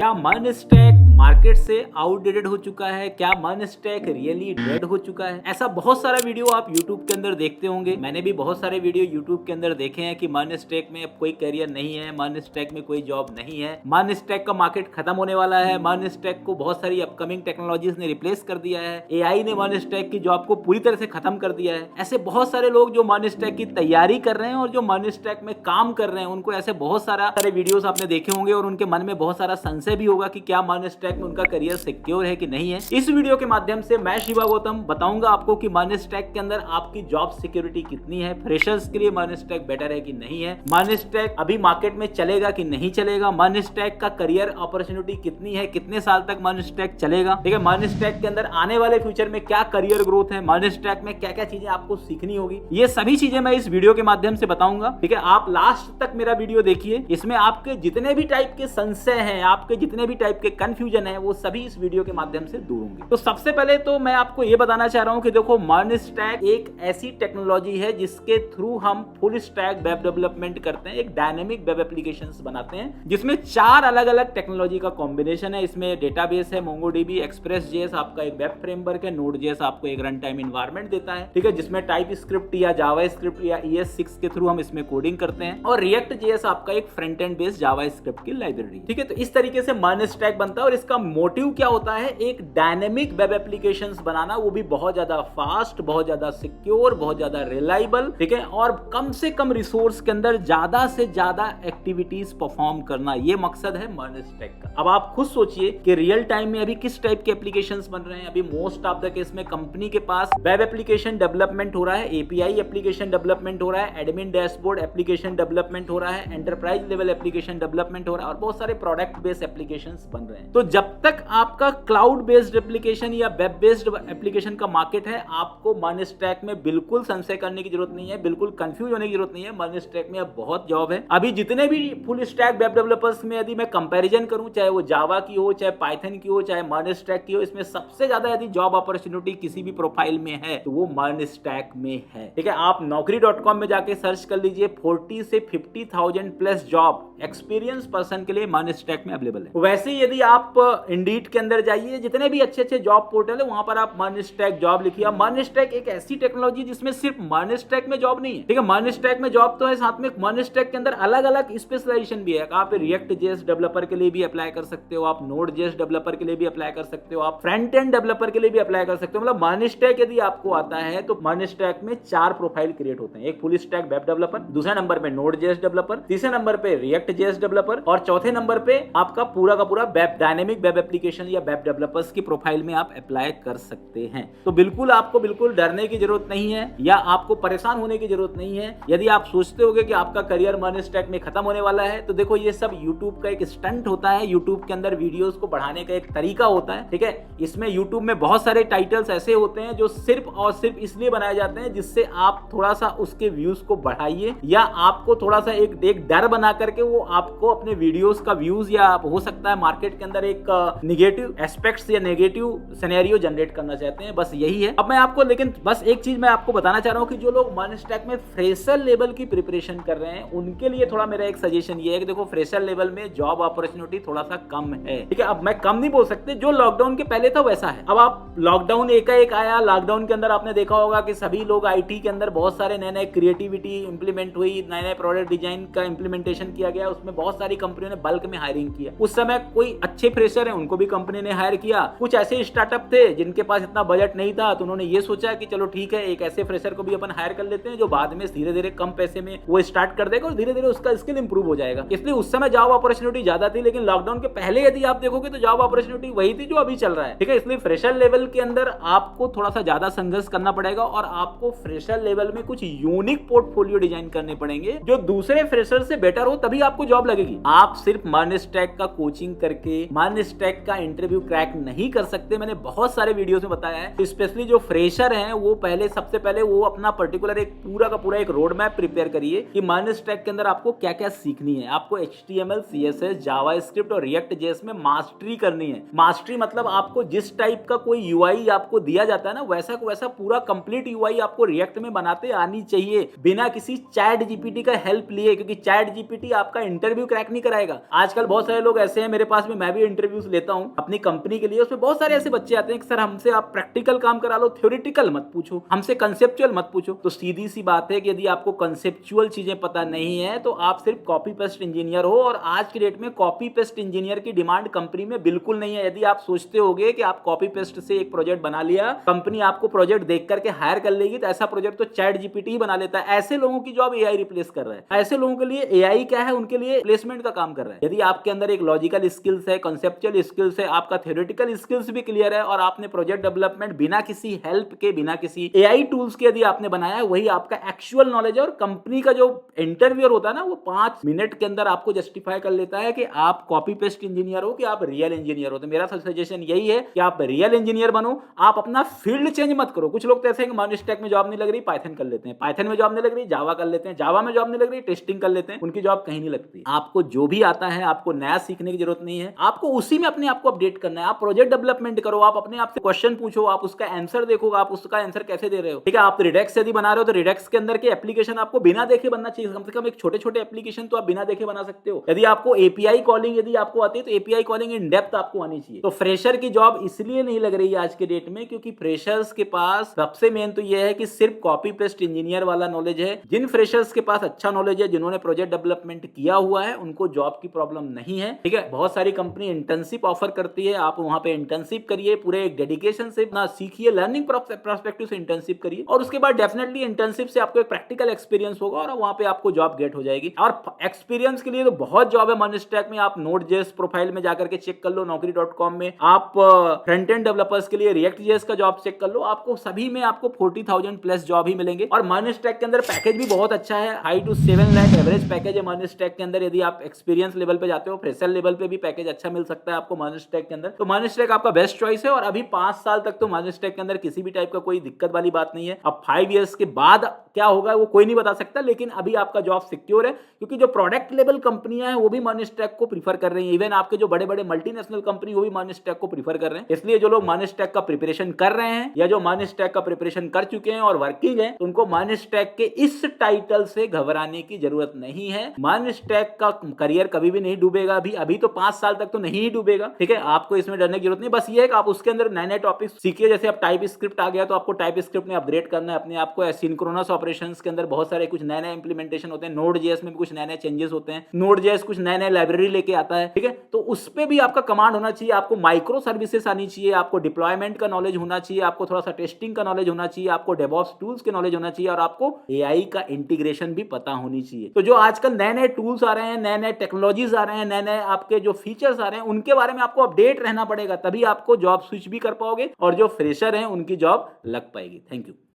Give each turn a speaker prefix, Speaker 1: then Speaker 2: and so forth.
Speaker 1: क्या मन stack market से आउटडेटेड हो चुका है? क्या मन स्टैक रियली डेड हो चुका है? ऐसा बहुत सारा वीडियो आप YouTube के अंदर देखते होंगे। मैंने भी बहुत सारे वीडियो YouTube के अंदर देखे हैं कि मन स्टैक में अब कोई करियर नहीं है, मन स्टैक में कोई जॉब नहीं है, मन स्टैक का मार्केट खत्म होने वाला है, मन स्टैक को बहुत सारी अपकमिंग टेक्नोलॉजीज ने रिप्लेस कर दिया है, AI ने मन स्टैक की जॉब को पूरी तरह से खत्म कर दिया है। ऐसे बहुत सारे लोग जो मन स्टैक की तैयारी कर रहे हैं और जो मन स्टैक में काम कर रहे हैं, उनको ऐसे बहुत सारे वीडियोस आपने देखे होंगे और उनके मन में बहुत सारा संशय भी होगा कि क्या मन स्टैक में उनका करियर सिक्योर है कि नहीं है। इस वीडियो के माध्यम से मैं शिवा गौतम बताऊंगा आपको कि मन स्टैक के अंदर आपकी जॉब सिक्योरिटी कितनी है, फ्रेशर्स के लिए मन स्टैक बेटर है कि नहीं है, मन स्टैक अभी मार्केट में चलेगा कि नहीं चलेगा, मन स्टैक का करियर अपॉर्चुनिटी कितनी है, कितने साल तक मन स्टैक चलेगा, ठीक है, मन स्टैक के अंदर आने वाले फ्यूचर में क्या करियर ग्रोथ है, मन स्टैक में क्या क्या चीजें आपको सीखनी होगी, ये सभी चीजें मैं इस वीडियो के माध्यम से बताऊंगा। ठीक है, आप लास्ट तक मेरा वीडियो देखिए, इसमें आपके जितने भी टाइप के संशय हैं, आपके जितने भी टाइप के कंफ्यूजन है, वो सभी इस वीडियो के माध्यम से दूर होंगे। तो सबसे पहले तो मैं आपको ये बताना चाह रहा हूं कि देखो, मन स्टैक एक ऐसी टेक्नोलॉजी है जिसके थ्रू हम फुल स्टैक वेब डेवलपमेंट करते हैं, एक डायनेमिक वेब एप्लीकेशंस बनाते हैं जिसमें 4 अलग अलग टेक्नोलॉजी का कॉम्बिनेशन है। इसमें डेटाबेस है, मोंगोडीबी, एक्सप्रेस.js आपका एक वेब फ्रेमवर्क है, नोड.js आपको एक रन टाइम एनवायरनमेंट देता है, ठीक है, जिसमें टाइप स्क्रिप्ट या जावा स्क्रिप्ट या ES6 के थ्रू हम इसमें कोडिंग करते हैं, और React.js आपका एक फ्रंट एंड बेस्ड जावा स्क्रिप्ट की लाइब्रेरी। ठीक है, तो इस तरीके से मन स्टैक बनता है और इसका मोटिव क्या होता है? एक डायनेमिक वेब एप्लीकेशंस बनाना, वो भी बहुत ज्यादा फास्ट, बहुत ज्यादा सिक्योर, बहुत ज्यादा रिलायबल, ठीक है, और कम से कम रिसोर्स के अंदर ज्यादा से ज्यादा एक्टिविटीज परफॉर्म करना, ये मकसद है मन स्टैक का। अब आप खुद सोचिए कि रियल टाइम में अभी किस टाइप के एप्लीकेशंस बन रहे हैं। अभी मोस्ट ऑफ द केस में कंपनी के पास वेब एप्लीकेशन डेवलपमेंट हो रहा है, API एप्लीकेशन डेवलपमेंट हो रहा है, एडमिन डैशबोर्ड एप्लीकेशन डेवलपमेंट हो रहा है, एंटरप्राइज लेवल एप्लीकेशन डेवलपमेंट हो रहा है, और बहुत सारे प्रोडक्ट बेस्ड एप्लीकेशंस बन रहे हैं। तो जब तक आपका क्लाउड बेस्ड एप्लीकेशन या वेब बेस्ड एप्लीकेशन का मार्केट है, आपको मन स्टैक में बिल्कुल संशय करने की जरूरत नहीं है, बिल्कुल कंफ्यूज होने की जरूरत नहीं है। मन स्टैक में अब बहुत जॉब है। अभी जितने भी फुल स्टैक वेब डेवलपर्स में यदि मैं कंपैरिजन करूं, चाहे वो जावा की हो, चाहे पाइथन की हो, चाहे मन स्टैक की हो, इसमें सबसे ज्यादा यदि जॉब अपॉर्चुनिटी किसी भी प्रोफाइल में है तो वो मन स्टैक में है। ठीक है, आप naukri.com में जाके सर्च कर लीजिए, 40 से 50,000 प्लस जॉब एक्सपीरियंस पर्सन के लिए मन स्टैक में अवेलेबल है। वैसे यदि आप इंडीड के अंदर जाइए, जितने भी अच्छे अच्छे जॉब पोर्टल है, वहां पर आप मन स्टैक जॉब लिखिए। मन स्टैक एक ऐसी टेक्नोलॉजी जिसमें सिर्फ मन स्टैक में जॉब नहीं है, ठीक है, मन स्टैक में जॉब तो है, साथ में मन स्टैक के अंदर अलग अलग स्पेशलाइजेशन भी है। आप React.js डेवलपर के लिए भी अप्लाई कर सकते हो, आप Node.js डेवलपर के लिए भी अप्लाई कर सकते हो, आप फ्रंट एंड डेवलपर के लिए भी अप्लाई कर सकते हो। मतलब मन स्टैक यदि आपको आता है तो मन स्टैक में 4 प्रोफाइल क्रिएट होते हैं, एक फुल स्टैक वेब डेवलपर, दूसरे नंबर पे Node.js डेवलपर, तीसरे नंबर पे React.js डेवलपर, और चौथे नंबर पे आपका पूरा का पूरा वेब डायनेमिक वेब एप्लीकेशन या वेब डेवलपर्स की प्रोफाइल में आप अप्लाई कर सकते हैं। तो बिल्कुल आपको बिल्कुल डरने की जरूरत नहीं है या आपको परेशान होने की जरूरत नहीं है। यदि आप सोचते होगे कि आपका करियर मन स्टैक में खत्म होने वाला है, तो देखो, ये सब YouTube का एक स्टंट होता है, YouTube के अंदर वीडियोस को बढ़ाने का एक तरीका होता है। ठीक है, इसमें YouTube में बहुत सारे टाइटल्स ऐसे होते हैं जो सिर्फ और सिर्फ इसलिए बनाए जाते हैं जिससे आप थोड़ा सा उसके व्यूज को बढ़ाइए, या आपको थोड़ा सा एक डर बना करके वो आपको अपने वीडियोस का व्यूज, या हो सकता है मार्केट के अंदर एक नेगेटिव एस्पेक्ट्स या नेगेटिव सिनेरियो जनरेट करना चाहते हैं। बस यही है। अब मैं आपको, लेकिन बस एक चीज मैं आपको बताना चाह रहा हूं कि जो लोग मन स्टैक में फ्रेशर लेवल की प्रिपरेशन कर रहे हैं, उनके लिए थोड़ा मेरा एक सजेशन ये है कि देखो, फ्रेशर लेवल में जॉब अपॉर्चुनिटी थोड़ा सा कम है। ठीक है, अब मैं कम नहीं बोल सकते, जो लॉकडाउन के पहले था वैसा है। अब आप लॉकडाउन एकाएक आया, लॉकडाउन के अंदर आपने देखा होगा कि सभी लोग IT के अंदर बहुत सारे नए नए क्रिएटिविटी इंप्लीमेंट हुई, नए नए प्रोडक्ट डिजाइन का इंप्लीमेंटेशन किया गया, उसमें बहुत सारी कंपनियों ने बल्क में हायरिंग किया। उस समय कोई अच्छे फ्रेशर है, उनको भी कंपनी ने हायर किया। कुछ ऐसे स्टार्टअप थे जिनके पास इतना बजट नहीं था, तो उन्होंने ये सोचा कि चलो ठीक है, एक ऐसे फ्रेशर को भी अपन हायर कर लेते हैं जो बाद में धीरे धीरे कम पैसे में वो स्टार्ट कर देगा और धीरे धीरे उसका स्किल इंप्रूव हो जाएगा। इसलिए उस समय जॉब अपॉर्चुनिटी ज्यादा थी, लेकिन लॉकडाउन के पहले यदि आप देखोगे तो जॉब अपॉर्चुनिटी वही थी जो अभी चल रहा है। ठीक है, इसलिए फ्रेशर लेवल के अंदर आपको थोड़ा सा ज्यादा संघर्ष करना पड़ेगा और आपको फ्रेशर लेवल में कुछ यूनिक पोर्टफोलियो डिजाइन करने पड़ेंगे जो दूसरे फ्रेशर से बेटर हो, तभी आपको जॉब लगेगी। आप सिर्फ मन स्टैक का कोचिंग करके, मन मान स्टैक का इंटरव्यू क्रैक नहीं कर सकते, मैंने बहुत सारे वीडियोस में बताया है। स्पेशली जो फ्रेशर हैं वो सबसे पहले वो अपना पर्टिकुलर एक पूरा का पूरा एक रोड मैप प्रिपेयर करिए कि मान स्टैक के अंदर आपको क्या क्या सीखनी है। आपको HTML, CSS, जावास्क्रिप्ट और रिएक्ट जेएस में मास्टरी करनी है। मास्टरी मतलब आपको जिस टाइप का कोई UI आपको दिया जाता है ना, वैसा को वैसा पूरा कंप्लीट UI आपको रिएक्ट में बनाते आनी चाहिए, बिना किसी चैट जीपीटी का हेल्प लिए, क्योंकि चैट जीपीटी आपका इंटरव्यू क्रैक नहीं कराएगा। आजकल बहुत सारे लोग ऐसे हैं, मेरे पास में, मैं भी इंटरव्यूज लेता हूं अपनी कंपनी के लिए, उसमें बहुत सारे ऐसे बच्चे आते हैं कि सर हमसे आप प्रैक्टिकल काम करा लो, थ्योरेटिकल मत पूछो, हमसे कंसेप्चुअल मत पूछो। तो सीधी सी बात है कि यदि आपको कंसेप्चुअल चीजें पता नहीं है तो आप सिर्फ कॉपी पेस्ट इंजीनियर हो, और आज की डेट में कॉपी पेस्ट इंजीनियर की डिमांड कंपनी में बिल्कुल नहीं है। यदि आप सोचते होगे कि आप कॉपी पेस्ट से एक प्रोजेक्ट बना लिया, कंपनी आपको प्रोजेक्ट देख करके हायर कर लेगी, तो ऐसा प्रोजेक्ट तो चैट जीपीटी ही बना लेता है। ऐसे लोगों की जॉब AI रिप्लेस कर रहा है। ऐसे लोगों के लिए AI क्या है, उनके लिए प्लेसमेंट का काम कर रहा है। यदि आपके अंदर एक लॉजिकल स्किल्स है, कंसेप्चुअल स्किल्स है, आपका थ्योरेटिकल स्किल्स भी क्लियर है, और आपने प्रोजेक्ट डेवलपमेंट बिना किसी हेल्प के, बिना किसी AI टूल्स के यदि आपने बनाया है, वही आपका एक्चुअल नॉलेज है। और कंपनी का जो इंटरव्यूअर होता है ना, वो 5 मिनट के अंदर आपको जस्टिफाई कर लेता है कि आप कॉपी पेस्ट इंजीनियर हो कि आप रियल इंजीनियर हो। तो मेरा सजेशन यही है कि आप रियल इंजीनियर बनो, आप अपना फील्ड चेंज मत करो। कुछ लोग तो ऐसे हैं कि मान स्टैक में जॉब नहीं लग रही, पाइथन कर लेते हैं, पाइथन में जॉब नहीं लग रही, जावा कर लेते हैं, जावा में जॉब नहीं लग रही, टेस्टिंग कर लेते हैं, उनकी जॉब कहीं नहीं लगती। आपको जो भी आता है, आपको नया सीखने की जरूरत नहीं है, आपको उसी में अपने आप को अपडेट करना है। आप प्रोजेक्ट डेवलपमेंट करो, आप अपने आप से क्वेश्चन पूछो, आप उसका आंसर देखो, आप उसका आंसर कैसे दे रहे हो। ठीक है, आप रिडक्स यदि बना रहे हो तो रिडक्स के अंदर के एप्लीकेशन आपको बिना देखे बनना चाहिए। कम से कम एक छोटे छोटे एप्लीकेशन तो आप बिना देखे बना सकते हो। यदि आपको API कॉलिंग यदि आपको आती है तो API कॉलिंग इन डेप्थ आपको आनी चाहिए। तो फ्रेशर की जॉब इसलिए नहीं लग रही है आज के डेट में, क्योंकि फ्रेशर्स के पास सबसे मेन तो यह है कि सिर्फ कॉपी पेस्ट इंजीनियर वाला नॉलेज है। जिन फ्रेशर्स के पास अच्छा नॉलेज है, जिन्होंने प्रोजेक्ट डेवलपमेंट किया हुआ है, उनको जॉब की प्रॉब्लम नहीं है। ठीक है, बहुत सारी कंपनी इंटर्नशिप ऑफर करती है, आप वहां पे इंटर्नशिप करिए, पूरे एक डेडिकेशन से ना सीखिए, लर्निंग पर्सपेक्टिव से इंटर्नशिप करिए, और उसके बाद डेफिनेटली इंटर्नशिप से आपको एक प्रैक्टिकल एक्सपीरियंस होगा और वहां पे आपको जॉब गेट हो जाएगी। और एक्सपीरियंस के लिए तो बहुत जॉब है मनीस्टैक में। आप Node.js प्रोफाइल में जाकर के चेक कर लो, naukri.com में आप फ्रंट एंड डेवलपर्स के लिए React.js का जॉब चेक कर लो, आपको सभी में आपको 40,000 प्लस जॉब ही मिलेंगे। और मनीस्टैक के अंदर पैकेज भी बहुत अच्छा है, 5 to 7 लाख एवरेज पैकेज है मनीस्टैक के अंदर। यदि आप एक्सपीरियंस लेवल पे जाते हो, फ्रेशर लेवल पे भी पैकेज अच्छा मिल सकता है आपको मनीस्टैक के अंदर। तो मनीस्टैक आपका बेस्ट चॉइस है, और अभी 5 साल तक तो मनीस्टैक के अंदर किसी भी टाइप का कोई दिक्कत वाली बात नहीं है। अब 5 इयर्स के बाद क्या होगा वो कोई नहीं बता सकता, लेकिन अभी आपका जॉब सिक्योर है, क्योंकि जो प्रोडक्ट लेवल कंपनियां हैं वो भी मनीस्टैक को प्रीफर कर रही हैं। इवन आपके जो बड़े बड़े मल्टीनेशनल कंपनी वो भी मनीस्टैक को प्रीफर कर रहे हैं। इसलिए जो लोग मनीस्टैक का प्रिपरेशन कर रहे हैं, या जो मनीस्टैक का प्रिपरेशन कर चुके हैं और वर्किंग है, उनको मनीस्टैक के इस टाइटल से घबराने की जरूरत नहीं है। मनीस्टैक का करियर कभी भी नहीं डूबेगा। अभी तो 5 साल तक तो नहीं ही डूबेगा। ठीक है, आपको इसमें डरने की जरूरत नहीं। बस ये है कि आप उसके अंदर नए नए टॉपिक सीखिए। जैसे आप टाइप स्क्रिप्ट आ गया तो आपको टाइप स्क्रिप्ट में अपग्रेड करना है अपने आप को। सिंक्रोनस ऑपरेशंस के अंदर बहुत सारे कुछ नए नए इंप्लीमेंटेशन होते हैं। Node.js में भी कुछ नए नए चेंजेस होते हैं। Node.js कुछ नए नए लाइब्रेरी लेके आता है। ठीक है, तो उस पे भी आपका कमांड होना चाहिए, आपको माइक्रो सर्विसेज आनी चाहिए, आपको डिप्लॉयमेंट का नॉलेज होना चाहिए, आपको थोड़ा सा टेस्टिंग का नॉलेज होना चाहिए, आपको डेवऑप्स टूल्स के नॉलेज होना चाहिए, और आपको AI का इंटीग्रेशन भी पता होनी चाहिए। तो जो आजकल नए नए टूल्स आ रहे हैं, नए नए टेक्नोलॉजीज आ रहे हैं, नए नए आपके जो फीचर्स आ रहे हैं, उनके बारे में आपको अपडेट रहना पड़ेगा, तभी आपको जॉब स्विच भी कर पाओगे और जो फ्रेशर हैं उनकी जॉब लग पाएगी। Thank you.